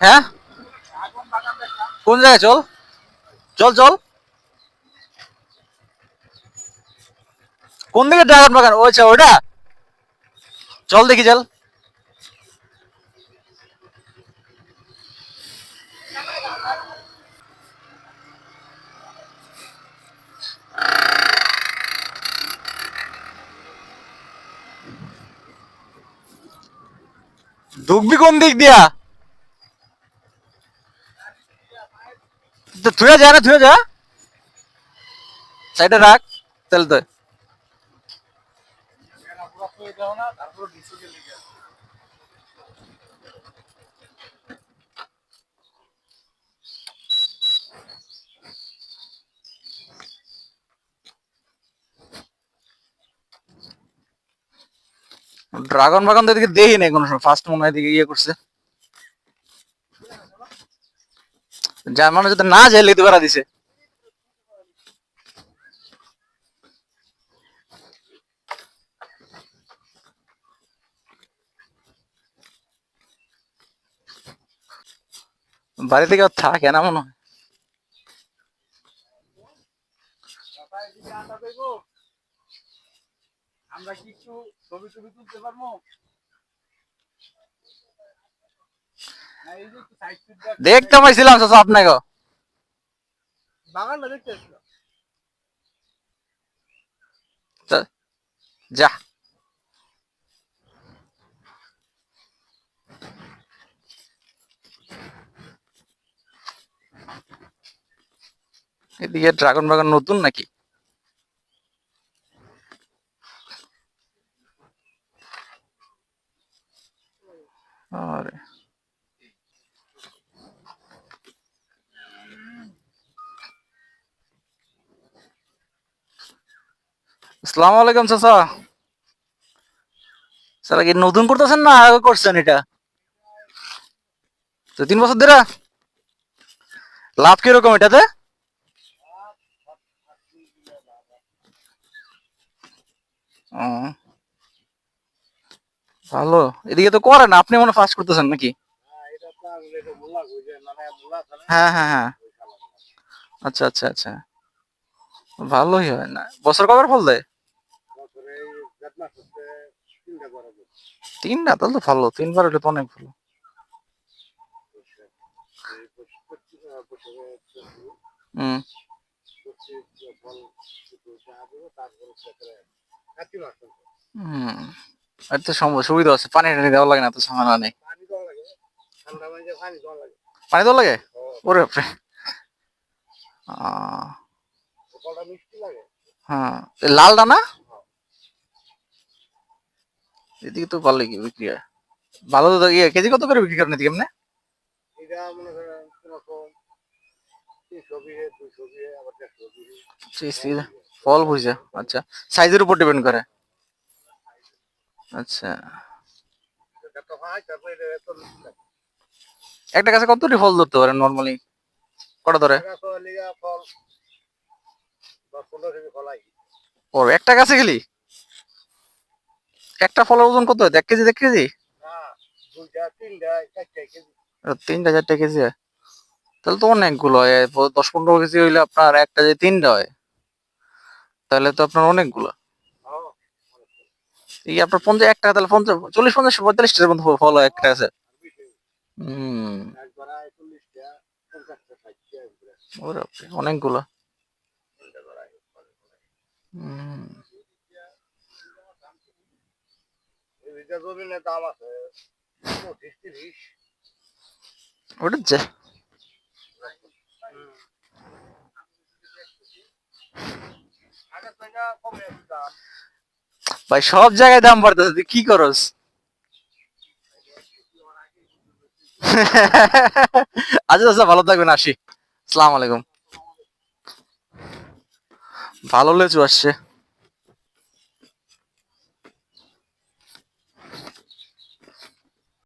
হ্যাঁ, কোন জায়গায়? চল চল চল। কোন দিকে ড্রাগন বাগান? ও আচ্ছা, ওইটা। চল দেখি, চল। ঢুকবি কোন দিক দিয়া? তো থুয়ে যা না, থুয়ে যা। সাইডে রাখ। তাহলে তো ড্রাগন বাগান তো এদিকে দেখি নাই কোনো সময়, ফার্স্ট মনে হয় এদিকে ইয়ে করছে। যার মানুষ যদি না যায় লিখতে পারা দিছে। বাড়ি থেকে থাকে না মনে হয়। আমরা কি একটু ছবি টবি তুলতে পারবো? দেখতে পাইছিলাম চাচা আপনাকে। বাগানটা দেখতে আসছিল। যা। এদিকে ড্রাগন বাগান নতুন নাকি? আরে আসসালামু আলাইকুম চাচা। স্যার কি নতুন করতেছেন না আগে করছেন এটা? তো 3 বছর ধরে। লাভ কিরকম এটাতে? ও, ভালো। এদিকে তো করে না, আপনি মনে ফার্স্ট করতেছেন নাকি? হ্যাঁ হ্যাঁ হ্যাঁ। আচ্ছা আচ্ছা আচ্ছা। ভালোই হয় না, বছর কবার ফল দেয়? 3টা, তাহলে তো ভালো, 3বার হলে তো অনেক ভালো। হম। হম। আর তো সুবিধা আছে, পানি টানি দেওয়া লাগে না, তো ঝামেলা নেই। পানি দেওয়া লাগে? ওরে বাপরে। হ্যাঁ, লালটা না? এদিকে তো ভালো কি বিক্রি হয়। ভালো তো ইয়ে, কেজি কত করে বিক্রি করেন এদিকে এমনি? ফল বুঝে, আচ্ছা। সাইজের উপর ডিপেন্ড করে। আচ্ছা। একটা গাছে কতটি ফল ধরতে পারে নর্মালি? কটা ধরে? ও, একটা গাছে গেলি একটা ফলের ওজন কত হয়? 1 কেজি, 1 কেজি? 3টা 4টা কেজি হয়? তাহলে তো অনেকগুলো হয়। 10-15 কেজি হইলে আপনার একটা যে 3টা হয়, তাহলে তো আপনার অনেকগুলো। এই আপনার 50 একটা, তাহলে 50 40 50 45টার মতো ফল হয় একটা আছে। হম। ওরে বাপরে, অনেকগুলো। হম। ওটা ভাই, সব জায়গায় দাম বাড়তেছে, তুই কি করস? আচ্ছা আচ্ছা, ভালো থাকবেন, আসি। আসসালামু আলাইকুম। ভালো লেচু আসছে।